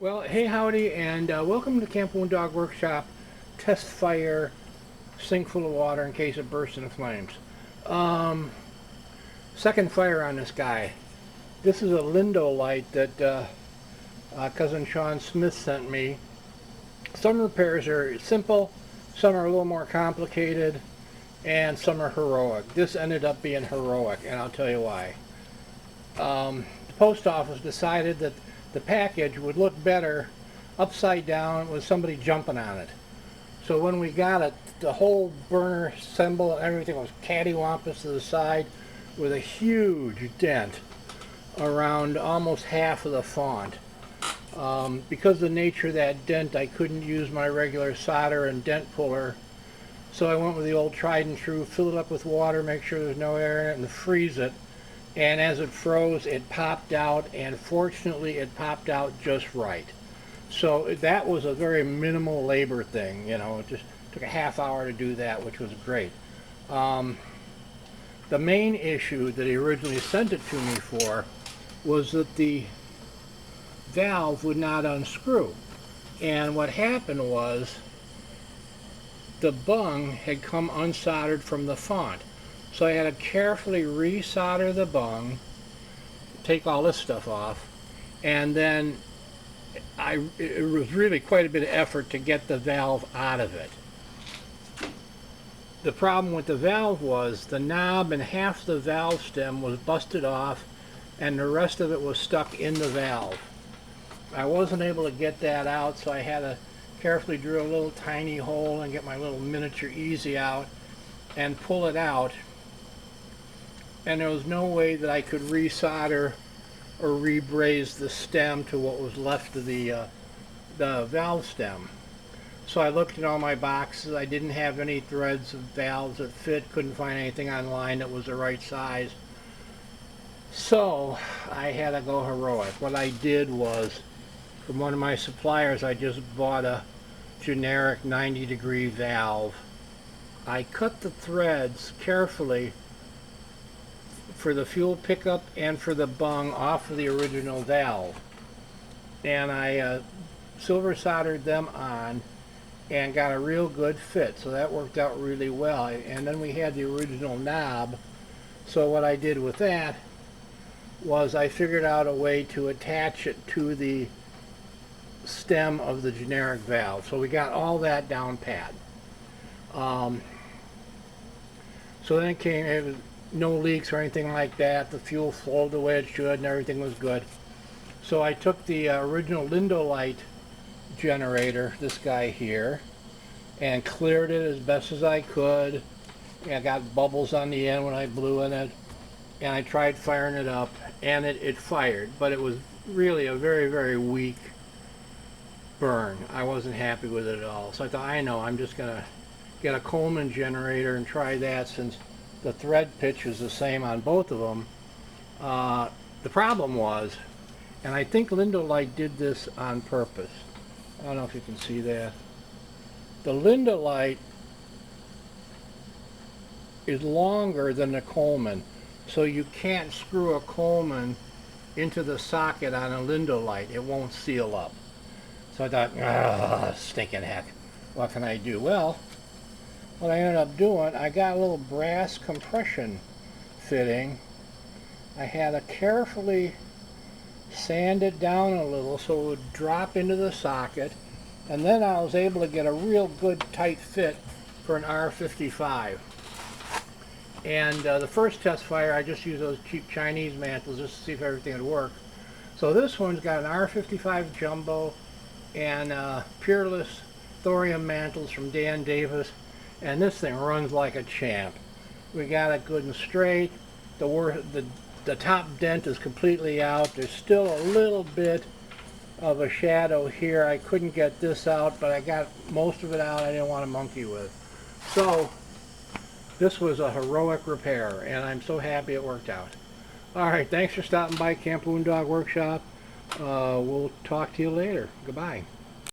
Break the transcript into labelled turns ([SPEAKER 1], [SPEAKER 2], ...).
[SPEAKER 1] Well, hey howdy, and welcome to Camp Dog Workshop Test Fire Sink full of water in case it bursts into flames. Um, Second fire on this guy. This is a Lind-o-lite that cousin Sean Smith sent me. Some repairs are simple, some are a little more complicated, and some are heroic. This ended up being heroic, and I'll tell you why. The post office decided that the package would look better upside down with somebody jumping on it. So when we got it, the whole burner symbol and everything was cattywampus to the side with a huge dent around almost half of the font. Because of the nature of that dent, I couldn't use my regular solder and dent puller, so I went with the old tried and true, fill it up with water, make sure there's no air in it, and freeze it. And as it froze, it popped out, and fortunately it popped out just right. So that was a very minimal labor thing, you know. It just took a half hour to do that, which was great. The main issue that he originally sent it to me for was that the valve would not unscrew. And what happened was the bung had come unsoldered from the font. So I had to carefully resolder the bung, take all this stuff off, and then it was really quite a bit of effort to get the valve out of it. The problem with the valve was the knob and half the valve stem was busted off and the rest of it was stuck in the valve. I wasn't able to get that out, so I had to carefully drill a little tiny hole and get my little miniature easy out and pull it out. And there was no way that I could resolder or rebraze the stem to what was left of the valve stem. So I looked at all my boxes. I didn't have any threads of valves that fit, couldn't find anything online that was the right size. So I had to go heroic. What I did was, from one of my suppliers, I just bought a generic 90-degree valve. I cut the threads carefully for the fuel pickup and for the bung off of the original valve, and I silver soldered them on and got a real good fit, so that worked out really well. And then we had the original knob, so what I did with that was I figured out a way to attach it to the stem of the generic valve, so we got all that down pat. So then it was no leaks or anything like that. The fuel flowed the way it should and everything was good. So I took the original Lind-o-lite generator, this guy here, and cleared it as best as I could. And I got bubbles on the end when I blew in it, and I tried firing it up, and it fired, but it was really a very, very weak burn. I wasn't happy with it at all. So I thought, I know, I'm just gonna get a Coleman generator and try that, since the thread pitch is the same on both of them. The problem was, and I think Lind-o-lite did this on purpose. I don't know if you can see that. The Lind-o-lite is longer than the Coleman, so you can't screw a Coleman into the socket on a Lind-o-lite. It won't seal up. So I thought, stinking heck, what can I do? Well, what I ended up doing, I got a little brass compression fitting. I had to carefully sand it down a little so it would drop into the socket, and then I was able to get a real good tight fit for an R55. And the first test fire, I just used those cheap Chinese mantles just to see if everything would work. So this one's got an R55 jumbo and Peerless thorium mantles from Dan Davis. And this thing runs like a champ. We got it good and straight. The top dent is completely out. There's still a little bit of a shadow here. I couldn't get this out, but I got most of it out. I didn't want to monkey with. So this was a heroic repair, and I'm so happy it worked out. All right, thanks for stopping by Camp Dog Workshop. We'll talk to you later. Goodbye.